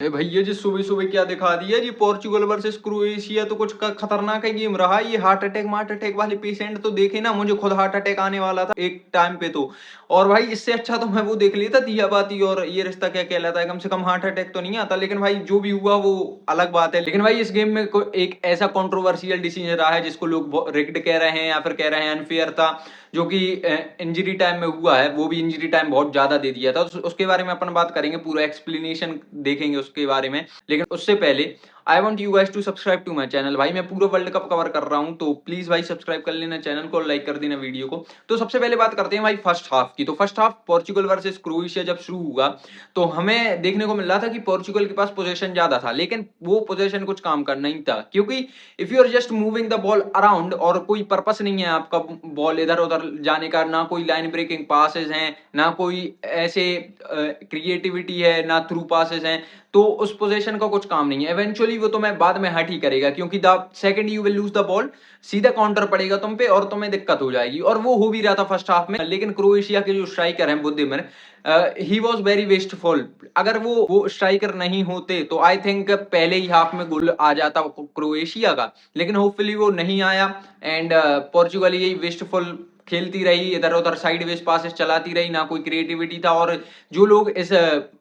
भाई ये जी सुबह सुबह क्या दिखा दिया जी, पोर्चुगल वर्सेस क्रोएशिया तो कुछ खतरनाक है गेम रहा। ये हार्ट अटैक वाले पेशेंट तो देखे ना, मुझे खुद हार्ट अटैक आने वाला था एक टाइम पे तो। और भाई इससे अच्छा तो मैं वो देख लेता दिया बाती और ये रिश्ता क्या कहलाता है, कम से कम हार्ट अटैक तो नहीं आता। लेकिन भाई जो भी हुआ वो अलग बात है। लेकिन भाई इस गेम में एक ऐसा कंट्रोवर्शियल डिसीजन रहा है जिसको लोग रिग्ड कह रहे हैं या फिर कह रहे हैं अनफेयर था, जो कि इंजरी टाइम में हुआ है। वो भी इंजरी टाइम बहुत ज्यादा दे दिया था, उसके बारे में अपन बात करेंगे, पूरा एक्सप्लेनेशन देखेंगे उसके बारे में। लेकिन उससे पहले I want you guys to subscribe to my channel. भाई मैं पूरा वर्ल्ड कप कवर कर रहा हूं, तो प्लीज भाई सब्सक्राइब कर लेना चैनल को और लाइक कर देना वीडियो को। तो सबसे पहले बात करते हैं भाई फर्स्ट हाफ की। तो first half Portugal versus Croatia जब शुरू हुआ तो हमें देखने को मिल रहा था कि पोर्चुगल के पास पोजीशन ज्यादा था, लेकिन वो पोजीशन कुछ काम का नहीं था, क्योंकि if you are just moving the ball around और कोई पर्पस नहीं है आपका बॉल इधर उधर जाने का, ना कोई लाइन ब्रेकिंग पासेस हैं, ना कोई ऐसे क्रिएटिविटी है, ना थ्रू पासेस हैं, तो उस पोजीशन का कुछ काम नहीं है। इवेंचुअली वो तुम्हें बाद में हट ही करेगा, क्योंकि the second you will lose the ball सीधा काउंटर पड़ेगा तुम पे और तुम्हें दिक्कत हो जाएगी। और वो हो भी रहा था फर्स्ट हाफ में। लेकिन क्रोएशिया के जो स्ट्राइकर हैं बुद्धिमान, ही वॉज वेरी वेस्टफुल। अगर वो स्ट्राइकर नहीं होते तो आई थिंक पहले ही हाफ में गोल आ जाता क्रोएशिया का, लेकिन होपफुली वो नहीं आया। एंड पोर्चुगल यही वेस्टफुल खेलती रही, इधर उधर साइडवेज पासेस चलाती रही, ना कोई क्रिएटिविटी था। और जो लोग इस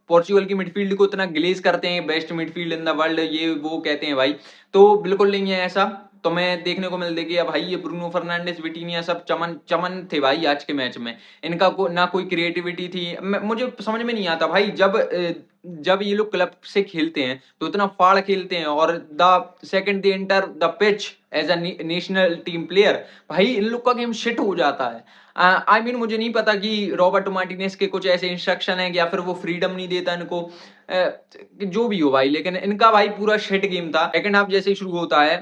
पोर्चुगल की मिडफील्ड को इतना ग्लेज करते हैं, best midfield in the world, ये वो कहते हैं भाई, तो बिल्कुल नहीं है ऐसा। तो मैं देखने को मिल देगी भाई ये ब्रूनो फर्नांडिस विटीनिया सब चमन चमन थे भाई आज के मैच में। इनका ना कोई क्रिएटिविटी थी। मुझे समझ में नहीं आता भाई, जब ये लोग क्लब से खेलते हैं तो इतना फाड़ खेलते हैं, और the second they enter the pitch as a national team player, भाई इन लोग का गेम शिट हो जाता है। आई मीन मुझे नहीं पता कि रॉबर्ट मार्टिनेज के कुछ ऐसे इंस्ट्रक्शन है या फिर वो फ्रीडम नहीं देता इनको, जो भी हो भाई, लेकिन इनका भाई पूरा शिट गेम था। सेकंड हाफ जैसे ही शुरू होता है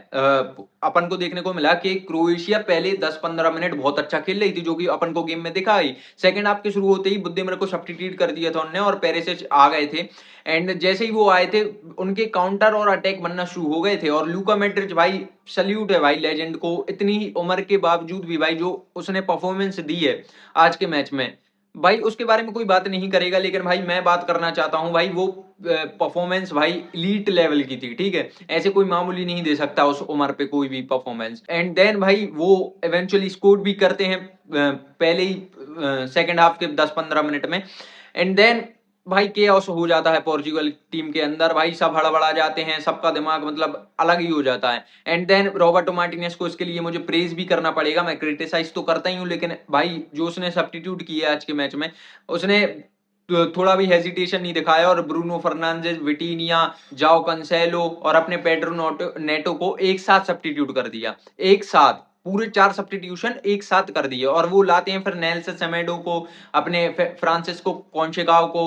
अपन को देखने को मिला कि क्रोएशिया पहले 10-15 मिनट बहुत अच्छा खेल रही थी, जो कि अपन को गेम में दिखा ही। सेकंड हाफ के शुरू होते ही बुद्धिमर को सब्स्टिट्यूट कर दिया था उन्होंने और पेरिसिच आ गए थे। एंड जैसे ही वो आए थे उनके काउंटर और अटैक बनना शुरू हो गए थे। और लूका मेड्रिच भाई सल्यूट है भाई लेजेंड को, इतनी उम्र के बावजूद भी भाई जो उसने परफॉर्मेंस दी है आज के मैच में, भाई उसके बारे में कोई बात नहीं करेगा। लेकिन भाई मैं बात करना चाहता हूं भाई, वो परफॉर्मेंस भाई एलीट लेवल की थी, ठीक है, ऐसे कोई मामूली नहीं दे सकता उस उम्र पे कोई भी परफॉर्मेंस। एंड देन भाई वो इवेंचुअली स्कोर भी करते हैं पहले ही सेकंड हाफ के 10-15 मिनट में। एंड देन भाई केओस हो जाता है पोर्चुगल टीम के अंदर, भाई सब हड़बड़ा जाते हैं, सबका दिमाग मतलब अलग ही हो जाता है। एंड देन रॉबर्टो मार्टिनेज को इसके लिए मुझे प्रेज भी करना पड़ेगा, मैं क्रिटिसाइज तो करता ही हूं, लेकिन भाई जो उसने सब्स्टिट्यूट किया आज के मैच में, उसने थोड़ा भी हेजिटेशन नहीं दिखाया और ब्रूनो फर्नांडिस, विटीनिया, जाओ कंसेलो और अपने पेड्रो नेटो को एक साथ सब्स्टिट्यूट कर दिया। एक साथ पूरे 4 सब्स्टिट्यूशन एक साथ कर दिए, और वो लाते हैं फिर नेल्सन सेमेडो को, अपने फ्रांसिस्को कॉन्सेगाओ को,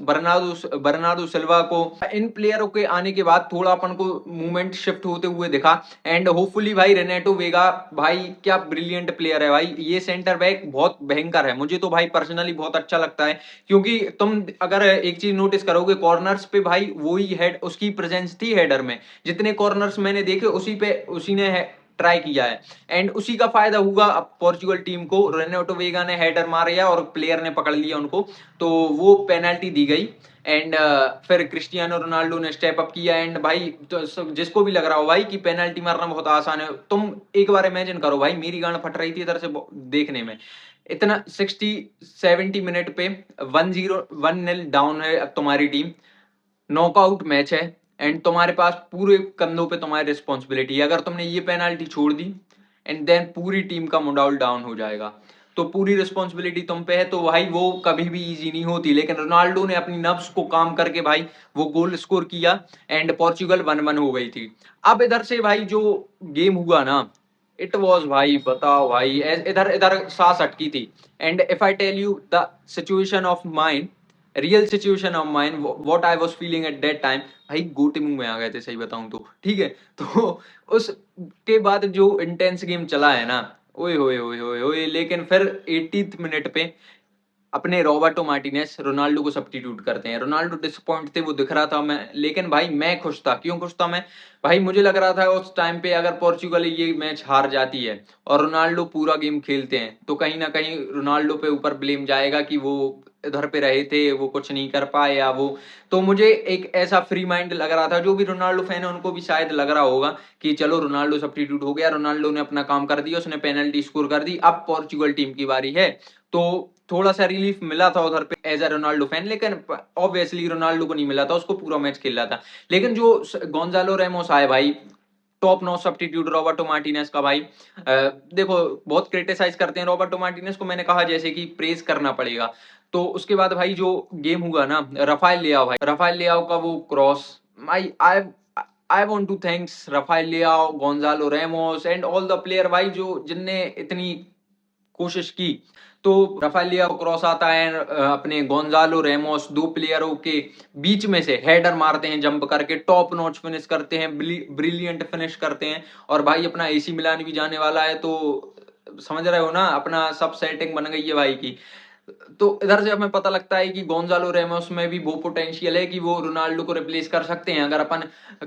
बर्नार्डो सिल्वा को। इन प्लेयरों के आने के बाद थोड़ा अपन को मूवमेंट शिफ्ट होते हुए दिखा। एंड होपफुली भाई रेनेटो वेगा भाई क्या ब्रिलियंट प्लेयर है भाई, ये सेंटर बैक बहुत भयंकर है, मुझे तो भाई पर्सनली बहुत अच्छा लगता है। क्योंकि तुम अगर एक चीज नोटिस करोगे कॉर्नर्स पे भाई वही हेड उसकी प्रेजेंस थी हेडर में, जितने कॉर्नर्स मैंने देखे उसी ने ट्राई किया है। एंड उसी का फायदा हुआ अब पोर्चुगल टीम को, रेनेटो वेगा ने हेडर मारा और प्लेयर ने पकड़ लिया उनको, तो वो पेनल्टी दी गई। एंड फिर क्रिस्टियानो रोनाल्डो ने स्टेप अप किया। एंड भाई तो जिसको भी लग रहा हो भाई कि पेनल्टी मारना बहुत आसान है, तुम एक बार इमेजिन करो भाई, मेरी गांड फट रही थी इधर से देखने में। इतना 60-70 मिनट पे 1-0 डाउन है अब तुम्हारी टीम, नॉकआउट मैच है, एंड तुम्हारे पास पूरे कंधों पे तुम्हारी रिस्पॉन्सिबिलिटी है। अगर तुमने ये पेनाल्टी छोड़ दी एंड देन पूरी टीम का मोडाउल डाउन हो जाएगा, तो पूरी रिस्पॉन्सिबिलिटी तुम पे है। तो भाई वो कभी भी इजी नहीं होती, लेकिन रोनाल्डो ने अपनी नब्स को काम करके भाई वो गोल स्कोर किया एंड पोर्चुगल 1-1 हो गई थी। अब इधर से भाई जो गेम हुआ ना, इट वॉज भाई बताओ भाई, इधर इधर सांस अटकी थी। And if I tell you the situation of mind, real situation of mind, what I was feeling at that time, भाई गोटे मुंह में आ गए थे सही बताऊं तो, ठीक है। तो उसके बाद जो इंटेंस गेम चला है ना, ओए होए होए होए होए, लेकिन फिर 80th मिनट पे अपने रॉबर्टो मार्टिनेज रोनाल्डो को सब्स्टिट्यूट करते हैं। रोनाल्डो डिसअपॉइंट थे, वो दिख रहा था मैं, लेकिन भाई मैं खुश था। क्यों खुश था मैं? भाई मुझे लग रहा था उस टाइम पे अगर पोर्चुगल ये मैच हार जाती है और रोनाल्डो पूरा गेम खेलते हैं तो कहीं ना कहीं रोनाल्डो पे ऊपर ब्लेम जाएगा कि वो इधर पे रहे थे, वो कुछ नहीं कर पाए या वो। तो मुझे एक ऐसा फ्री माइंड लग रहा था, जो भी रोनाल्डो फैन है उनको भी शायद लग रहा होगा कि चलो रोनाल्डो सब्स्टिट्यूट हो गया, रोनाल्डो ने अपना काम कर दिया, उसने पेनल्टी स्कोर कर दी, अब पोर्चुगल टीम की बारी है। तो थोड़ा सा रिलीफ मिला था उधर पे एज अ रोनाल्डो फैन, लेकिन ऑब्वियसली रोनाल्डो को नहीं मिला था, उसको पूरा मैच खेल रहा था। लेकिन जो गोंजालो रेमोस आए भाई, top notch substitute Roberto Martinez का भाई, देखो बहुत क्रिटिसाइज करते हैं रॉबर्टो मार्टिनेज को, मैंने कहा जैसे कि प्रेज करना पड़ेगा। तो उसके बाद भाई जो गेम हुआ ना, राफेल लियाओ भाई, राफेल लियाओ का वो cross, I want to thanks Rafael Leao, Gonzalo Ramos and all the player भाई, जो जिनने इतनी कोशिश की। तो रफालिया क्रॉस आता है, अपने गोंजालो रेमोस दो प्लेयरों के बीच में से हेडर मारते हैं, जंप करके टॉप नॉच फिनिश करते हैं, ब्रिलियंट फिनिश करते हैं। और भाई अपना एसी मिलान भी जाने वाला है, तो समझ रहे हो ना, अपना सब सेटिंग बन गई है भाई की। तो इधर से हमें पता लगता है कि गोंजालो रेमोस में भी वो पोटेंशियल है कि वो रोनाल्डो को रिप्लेस कर सकते हैं, अगर अपन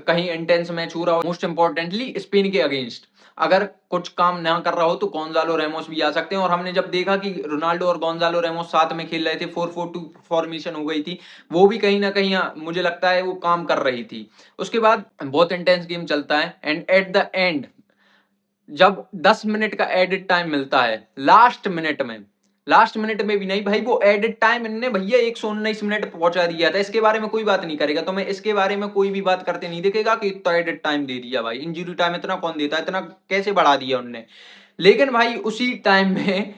कहीं इंटेंस मैच हो रहा हो, मोस्ट इंपॉर्टेंटली स्पेन के अगेंस्ट अगर कुछ काम ना कर रहा हो तो गोंजालो रेमोस भी आ सकते हैं। और हमने जब देखा कि रोनाल्डो और गोंजालो रेमोस साथ में खेल रहे थे, 4-4-2 फॉर्मेशन हो गई थी, वो भी कहीं ना कहीं मुझे लगता है वो काम कर रही थी। उसके बाद बहुत इंटेंस गेम चलता है एंड एट द एंड जब 10 मिनट का एडिट टाइम मिलता है, लास्ट मिनट में भी नहीं भाई, वो एडिट टाइम इनने भैया 119 मिनट पहुंचा दिया था। इसके बारे में कोई बात नहीं करेगा, तो मैं इसके बारे में कोई भी बात करते नहीं देखेगा कि इतना एडिट टाइम दे दिया भाई, इंजरी टाइम इतना कौन देता है, इतना कैसे बढ़ा दिया उनने। लेकिन भाई उसी टाइम में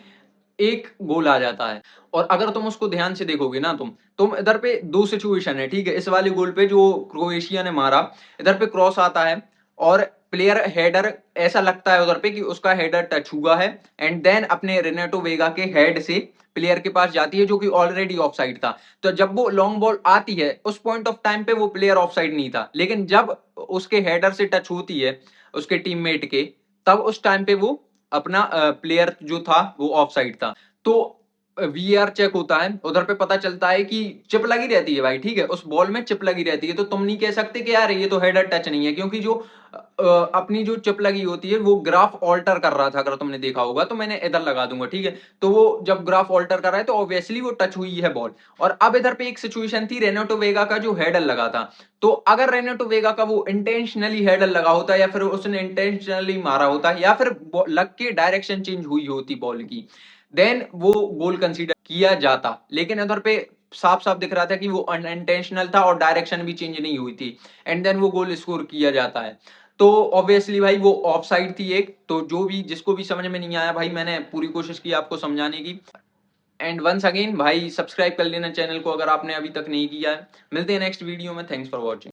एक गोल आ जाता है, और अगर तुम उसको ध्यान से देखोगे ना, तुम इधर पे दो सिचुएशन है, ठीक है। इस वाले गोल पे जो क्रोएशिया ने मारा, इधर पे क्रॉस आता है और प्लेयर हेडर, ऐसा लगता है उधर पे कि उसका हेडर टच हुआ है, एंड देन अपने रेनेटो वेगा के हेड से प्लेयर के पास जाती है, जो कि ऑलरेडी ऑफ साइड था। तो जब वो लॉन्ग बॉल आती है उस पॉइंट ऑफ टाइम पे वो प्लेयर ऑफ साइड नहीं था, लेकिन जब उसके हेडर से टच होती है उसके टीममेट के, तब उस टाइम पे वो अपना प्लेयर जो था वो ऑफ साइड था। तो वीआर चेक होता है, उधर पे पता चलता है कि चिप लगी रहती है भाई, ठीक है, उस बॉल में चिप लगी रहती है। तो तुम नहीं कह सकते कि यार ये तो हेडर टच नहीं है, क्योंकि जो अपनी जो चिप लगी होती है वो ग्राफ ऑल्टर कर रहा था, अगर तुमने देखा होगा तो मैंने इधर लगा दूंगा, ठीक है। तो वो जब ग्राफ ऑल्टर कर रहा है तो ऑब्वियसली वो टच हुई है बॉल। और अब इधर पे एक सिचुएशन थी रेनेटो वेगा का जो हेडर लगा था, तो अगर रेनेटो वेगा का वो इंटेंशनली हेडर लगा होता, या फिर उसने इंटेंशनली मारा होता, या फिर लग के डायरेक्शन चेंज हुई होती बॉल की, देन वो गोल कंसीडर किया जाता। लेकिन उधर पे साफ साफ दिख रहा था कि वो अनइंटेंशनल था और डायरेक्शन भी चेंज नहीं हुई थी, एंड देन वो गोल स्कोर किया जाता है। तो ऑब्वियसली भाई वो ऑफ साइड थी एक, तो जो भी जिसको भी समझ में नहीं आया भाई, मैंने पूरी कोशिश की आपको समझाने की। एंड वंस अगेन भाई सब्सक्राइब कर लेना चैनल को अगर आपने अभी तक नहीं किया है। मिलते हैं नेक्स्ट वीडियो में, थैंक्स फॉर वॉचिंग।